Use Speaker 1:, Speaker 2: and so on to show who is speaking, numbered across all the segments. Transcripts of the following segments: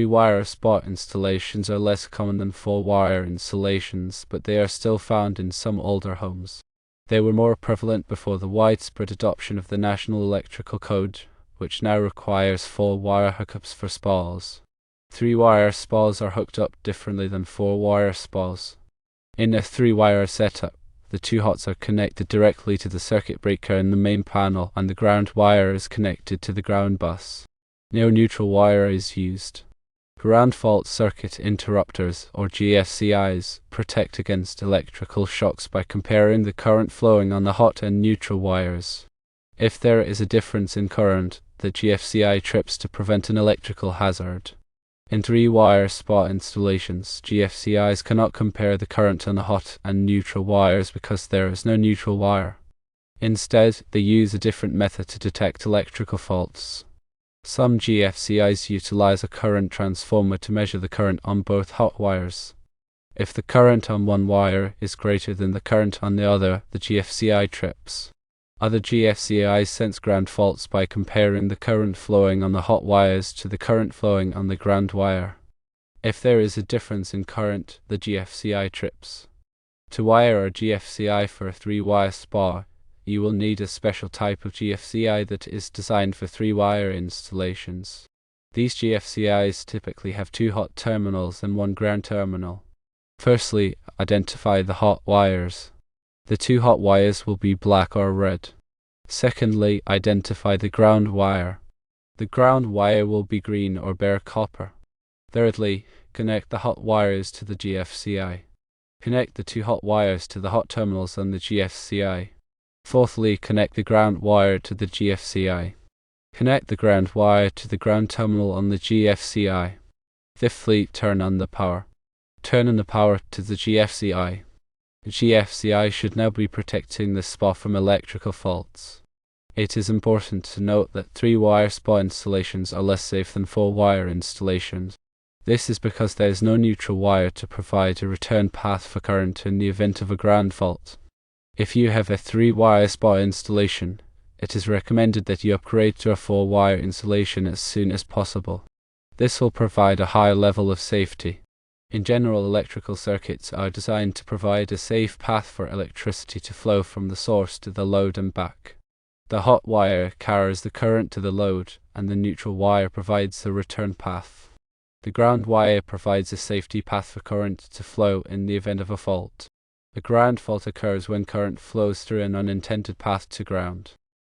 Speaker 1: 3-wire spot installations are less common than 4-wire installations, but they are still found in some older homes. They were more prevalent before the widespread adoption of the National Electrical Code, which now requires 4-wire hookups for spas. 3-wire spas are hooked up differently than 4-wire spas. In a 3-wire setup, the two hots are connected directly to the circuit breaker in the main panel, and the ground wire is connected to the ground bus. No neutral wire is used. Ground fault circuit interrupters, or GFCIs, protect against electrical shocks by comparing the current flowing on the hot and neutral wires. If there is a difference in current, the GFCI trips to prevent an electrical hazard. In 3-wire spot installations, GFCIs cannot compare the current on the hot and neutral wires because there is no neutral wire. Instead, they use a different method to detect electrical faults. Some GFCIs utilize a current transformer to measure the current on both hot wires. If the current on one wire is greater than the current on the other, the GFCI trips. Other GFCIs sense ground faults by comparing the current flowing on the hot wires to the current flowing on the ground wire. If there is a difference in current, the GFCI trips. To wire a GFCI for a 3-wire spa, you will need a special type of GFCI that is designed for 3-wire installations. These GFCIs typically have 2 hot terminals and 1 ground terminal. Firstly, identify the hot wires. The 2 hot wires will be black or red. Secondly, identify the ground wire. The ground wire will be green or bare copper. Thirdly, connect the hot wires to the GFCI. Connect the 2 hot wires to the hot terminals on the GFCI. Fourthly, connect the ground wire to the GFCI. Connect the ground wire to the ground terminal on the GFCI. Fifthly, turn on the power. Turn on the power to the GFCI. The GFCI should now be protecting the spa from electrical faults. It is important to note that 3-wire spa installations are less safe than 4-wire installations. This is because there is no neutral wire to provide a return path for current in the event of a ground fault. If you have a 3-wire spa installation, it is recommended that you upgrade to a 4-wire installation as soon as possible. This will provide a higher level of safety. In general, electrical circuits are designed to provide a safe path for electricity to flow from the source to the load and back. The hot wire carries the current to the load, and the neutral wire provides the return path. The ground wire provides a safety path for current to flow in the event of a fault. A ground fault occurs when current flows through an unintended path to ground.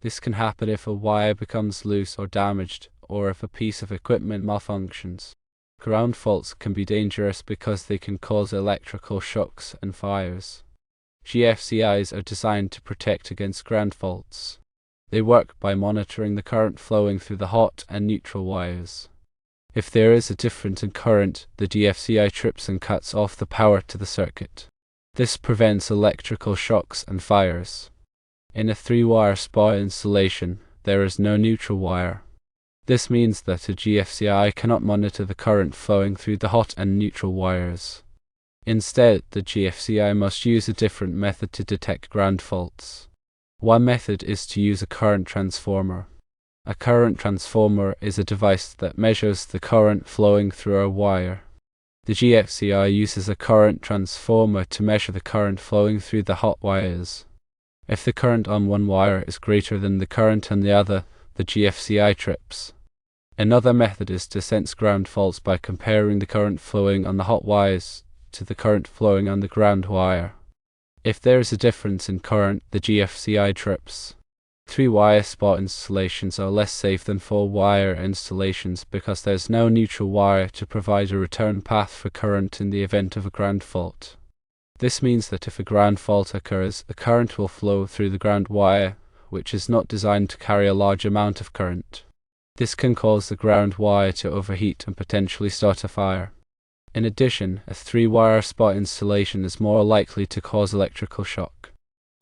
Speaker 1: This can happen if a wire becomes loose or damaged, or if a piece of equipment malfunctions. Ground faults can be dangerous because they can cause electrical shocks and fires. GFCIs are designed to protect against ground faults. They work by monitoring the current flowing through the hot and neutral wires. If there is a difference in current, the GFCI trips and cuts off the power to the circuit. This prevents electrical shocks and fires. In a 3-wire spa installation, there is no neutral wire. This means that a GFCI cannot monitor the current flowing through the hot and neutral wires. Instead, the GFCI must use a different method to detect ground faults. One method is to use a current transformer. A current transformer is a device that measures the current flowing through a wire. The GFCI uses a current transformer to measure the current flowing through the hot wires. If the current on one wire is greater than the current on the other, the GFCI trips. Another method is to sense ground faults by comparing the current flowing on the hot wires to the current flowing on the ground wire. If there is a difference in current, the GFCI trips. 3-wire spa installations are less safe than 4-wire installations because there is no neutral wire to provide a return path for current in the event of a ground fault. This means that if a ground fault occurs, the current will flow through the ground wire, which is not designed to carry a large amount of current. This can cause the ground wire to overheat and potentially start a fire. In addition, a 3-wire spa installation is more likely to cause electrical shock.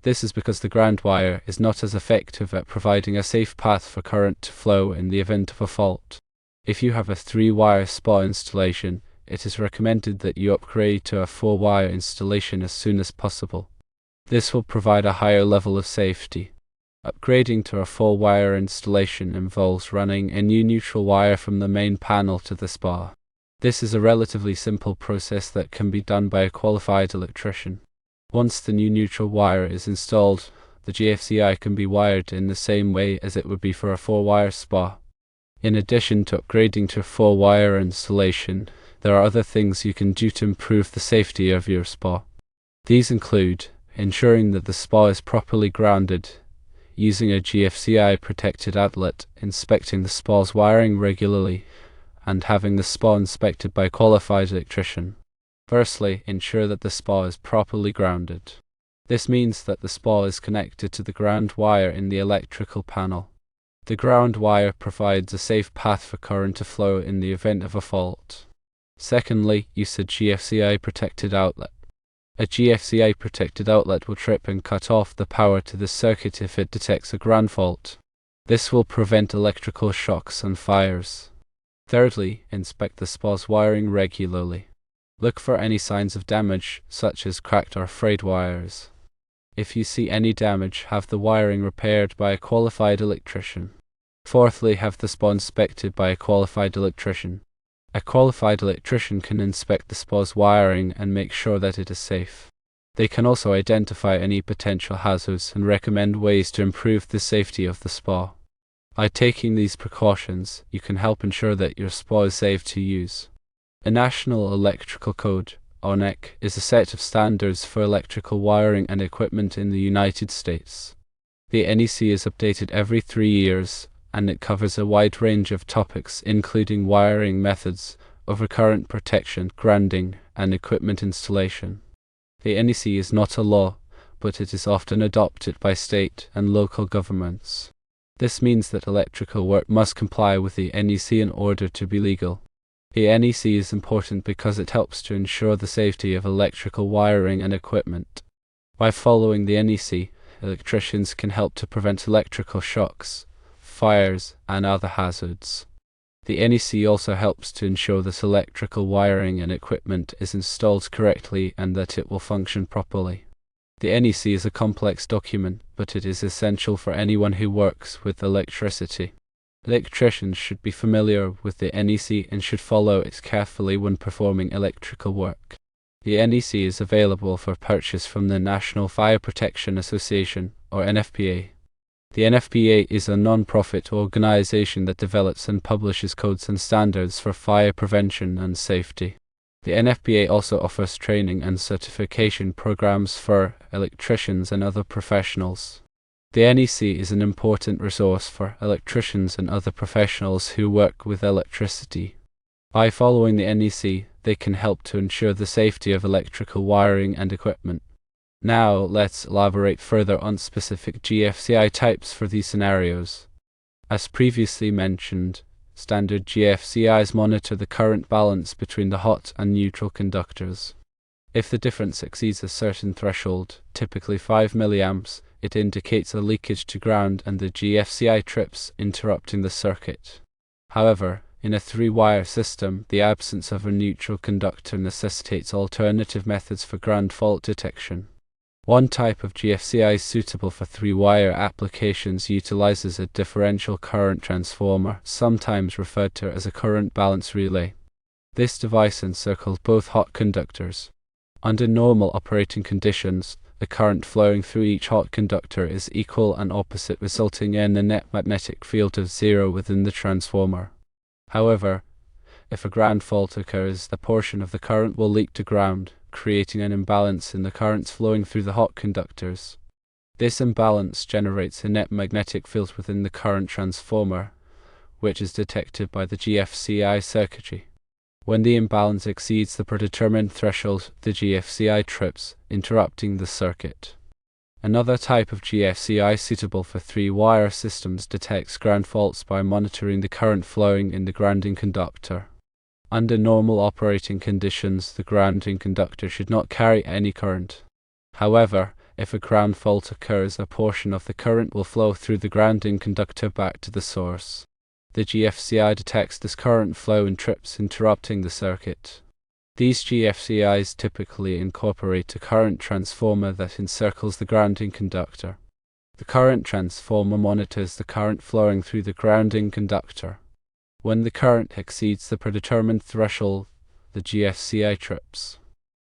Speaker 1: This is because the ground wire is not as effective at providing a safe path for current to flow in the event of a fault. If you have a 3-wire spa installation, it is recommended that you upgrade to a 4-wire installation as soon as possible. This will provide a higher level of safety. Upgrading to a 4-wire installation involves running a new neutral wire from the main panel to the spa. This is a relatively simple process that can be done by a qualified electrician. Once the new neutral wire is installed, the GFCI can be wired in the same way as it would be for a 4-wire spa. In addition to upgrading to a 4-wire installation, there are other things you can do to improve the safety of your spa. These include ensuring that the spa is properly grounded, using a GFCI protected outlet, inspecting the spa's wiring regularly, and having the spa inspected by a qualified electrician. Firstly, ensure that the spa is properly grounded. This means that the spa is connected to the ground wire in the electrical panel. The ground wire provides a safe path for current to flow in the event of a fault. Secondly, use a GFCI protected outlet. A GFCI protected outlet will trip and cut off the power to the circuit if it detects a ground fault. This will prevent electrical shocks and fires. Thirdly, inspect the spa's wiring regularly. Look for any signs of damage, such as cracked or frayed wires. If you see any damage, have the wiring repaired by a qualified electrician. Fourthly, have the spa inspected by a qualified electrician. A qualified electrician can inspect the spa's wiring and make sure that it is safe. They can also identify any potential hazards and recommend ways to improve the safety of the spa. By taking these precautions, you can help ensure that your spa is safe to use. The National Electrical Code, or NEC, is a set of standards for electrical wiring and equipment in the United States. The NEC is updated every 3 years, and it covers a wide range of topics including wiring methods, overcurrent protection, grounding, and equipment installation. The NEC is not a law, but it is often adopted by state and local governments. This means that electrical work must comply with the NEC in order to be legal. The NEC is important because it helps to ensure the safety of electrical wiring and equipment. By following the NEC, electricians can help to prevent electrical shocks, fires, and other hazards. The NEC also helps to ensure that electrical wiring and equipment is installed correctly and that it will function properly. The NEC is a complex document, but it is essential for anyone who works with electricity. Electricians should be familiar with the NEC and should follow it carefully when performing electrical work. The NEC is available for purchase from the National Fire Protection Association, or NFPA. The NFPA is a non-profit organization that develops and publishes codes and standards for fire prevention and safety. The NFPA also offers training and certification programs for electricians and other professionals. The NEC is an important resource for electricians and other professionals who work with electricity. By following the NEC, they can help to ensure the safety of electrical wiring and equipment. Now, let's elaborate further on specific GFCI types for these scenarios. As previously mentioned, standard GFCIs monitor the current balance between the hot and neutral conductors. If the difference exceeds a certain threshold, typically 5 mA, it indicates a leakage to ground and the GFCI trips, interrupting the circuit. However, in a 3-wire system, the absence of a neutral conductor necessitates alternative methods for ground fault detection. One type of GFCI suitable for 3-wire applications utilizes a differential current transformer, sometimes referred to as a current balance relay. This device encircles both hot conductors. Under normal operating conditions, the current flowing through each hot conductor is equal and opposite, resulting in a net magnetic field of 0 within the transformer. However, if a ground fault occurs, the portion of the current will leak to ground, creating an imbalance in the currents flowing through the hot conductors. This imbalance generates a net magnetic field within the current transformer, which is detected by the GFCI circuitry. When the imbalance exceeds the predetermined threshold, the GFCI trips, interrupting the circuit. Another type of GFCI suitable for 3-wire systems detects ground faults by monitoring the current flowing in the grounding conductor. Under normal operating conditions, the grounding conductor should not carry any current. However, if a ground fault occurs, a portion of the current will flow through the grounding conductor back to the source. The GFCI detects this current flow and trips, interrupting the circuit. These GFCIs typically incorporate a current transformer that encircles the grounding conductor. The current transformer monitors the current flowing through the grounding conductor. When the current exceeds the predetermined threshold, the GFCI trips.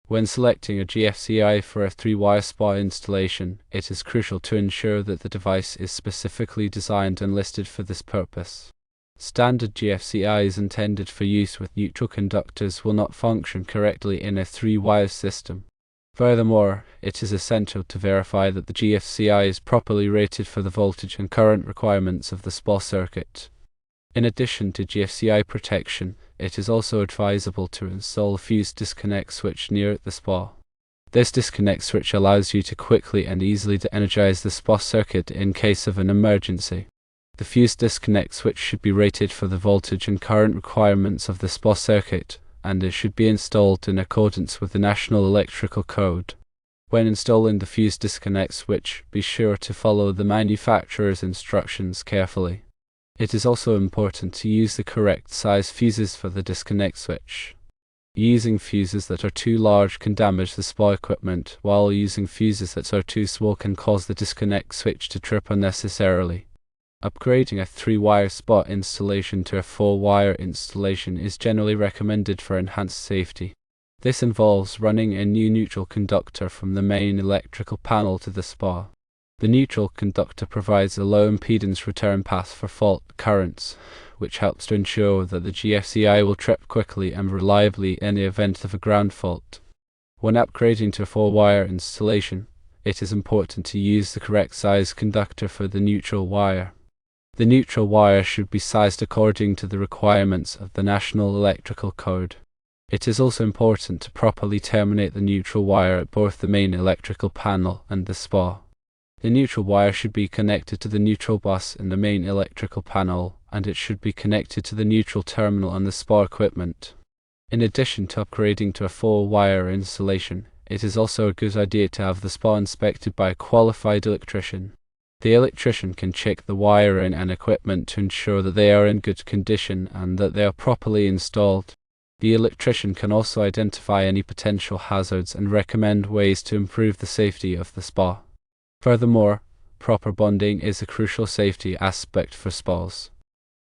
Speaker 1: When selecting a GFCI for a 3-wire spa installation, it is crucial to ensure that the device is specifically designed and listed for this purpose. Standard GFCIs intended for use with neutral conductors will not function correctly in a 3-wire system. Furthermore, it is essential to verify that the GFCI is properly rated for the voltage and current requirements of the spa circuit. In addition to GFCI protection, it is also advisable to install a fuse disconnect switch near the spa. This disconnect switch allows you to quickly and easily de-energize the spa circuit in case of an emergency. The fuse disconnect switch should be rated for the voltage and current requirements of the spa circuit, and it should be installed in accordance with the National Electrical Code. When installing the fuse disconnect switch, be sure to follow the manufacturer's instructions carefully. It is also important to use the correct size fuses for the disconnect switch. Using fuses that are too large can damage the spa equipment, while using fuses that are too small can cause the disconnect switch to trip unnecessarily. Upgrading a 3-wire spa installation to a 4-wire installation is generally recommended for enhanced safety. This involves running a new neutral conductor from the main electrical panel to the spa. The neutral conductor provides a low impedance return path for fault currents, which helps to ensure that the GFCI will trip quickly and reliably in the event of a ground fault. When upgrading to a 4-wire installation, it is important to use the correct size conductor for the neutral wire. The neutral wire should be sized according to the requirements of the National Electrical Code. It is also important to properly terminate the neutral wire at both the main electrical panel and the spa. The neutral wire should be connected to the neutral bus in the main electrical panel, and it should be connected to the neutral terminal on the spa equipment. In addition to upgrading to a 4-wire installation, it is also a good idea to have the spa inspected by a qualified electrician. The electrician can check the wiring and equipment to ensure that they are in good condition and that they are properly installed. The electrician can also identify any potential hazards and recommend ways to improve the safety of the spa. Furthermore, proper bonding is a crucial safety aspect for spas.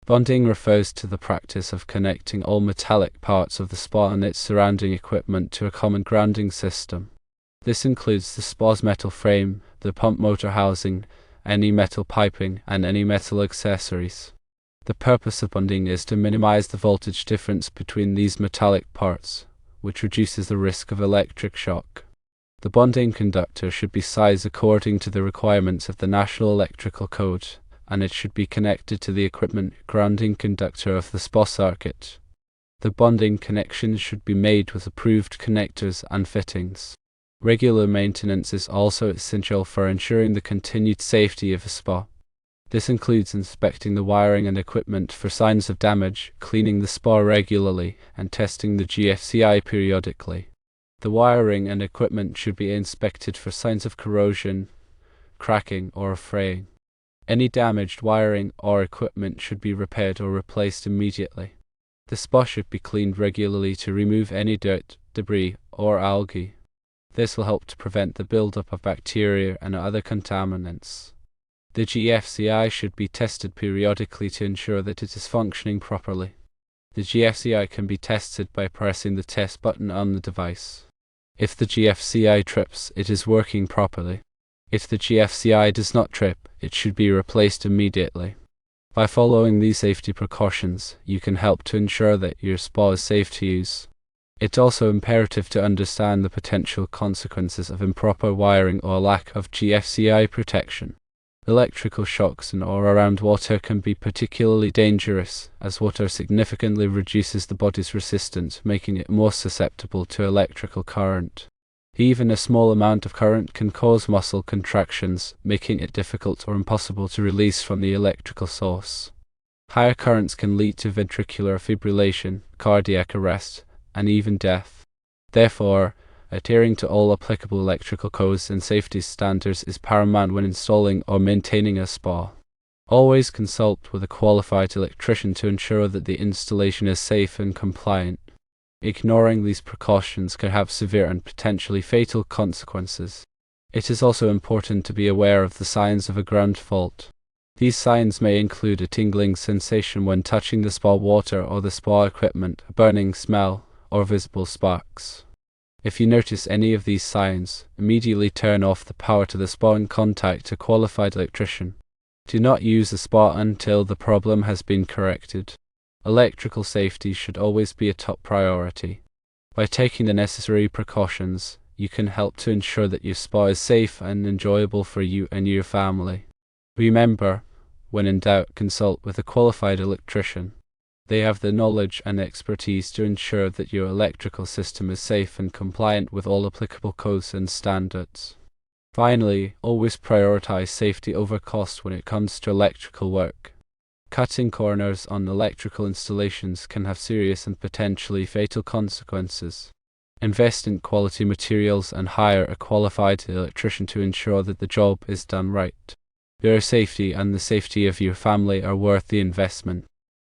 Speaker 1: Bonding refers to the practice of connecting all metallic parts of the spa and its surrounding equipment to a common grounding system. This includes the spa's metal frame, the pump motor housing, any metal piping, and any metal accessories. The purpose of bonding is to minimize the voltage difference between these metallic parts, which reduces the risk of electric shock. The bonding conductor should be sized according to the requirements of the National Electrical Code, and it should be connected to the equipment grounding conductor of the spa circuit. The bonding connections should be made with approved connectors and fittings. Regular maintenance is also essential for ensuring the continued safety of a spa. This includes inspecting the wiring and equipment for signs of damage, cleaning the spa regularly, and testing the GFCI periodically. The wiring and equipment should be inspected for signs of corrosion, cracking, or fraying. Any damaged wiring or equipment should be repaired or replaced immediately. The spa should be cleaned regularly to remove any dirt, debris, or algae. This will help to prevent the buildup of bacteria and other contaminants. The GFCI should be tested periodically to ensure that it is functioning properly. The GFCI can be tested by pressing the test button on the device. If the GFCI trips, it is working properly. If the GFCI does not trip, it should be replaced immediately. By following these safety precautions, you can help to ensure that your spa is safe to use. It's also imperative to understand the potential consequences of improper wiring or lack of GFCI protection. Electrical shocks in or around water can be particularly dangerous, as water significantly reduces the body's resistance, making it more susceptible to electrical current. Even a small amount of current can cause muscle contractions, making it difficult or impossible to release from the electrical source. Higher currents can lead to ventricular fibrillation, cardiac arrest, and even death. Therefore, adhering to all applicable electrical codes and safety standards is paramount when installing or maintaining a spa. Always consult with a qualified electrician to ensure that the installation is safe and compliant. Ignoring these precautions can have severe and potentially fatal consequences. It is also important to be aware of the signs of a ground fault. These signs may include a tingling sensation when touching the spa water or the spa equipment, a burning smell, or visible sparks. If you notice any of these signs, immediately turn off the power to the spot and contact a qualified electrician. Do not use the spot until the problem has been corrected. Electrical safety should always be a top priority. By taking the necessary precautions, you can help to ensure that your spa is safe and enjoyable for you and your family. Remember, when in doubt, consult with a qualified electrician. They have the knowledge and expertise to ensure that your electrical system is safe and compliant with all applicable codes and standards. Finally, always prioritize safety over cost when it comes to electrical work. Cutting corners on electrical installations can have serious and potentially fatal consequences. Invest in quality materials and hire a qualified electrician to ensure that the job is done right. Your safety and the safety of your family are worth the investment.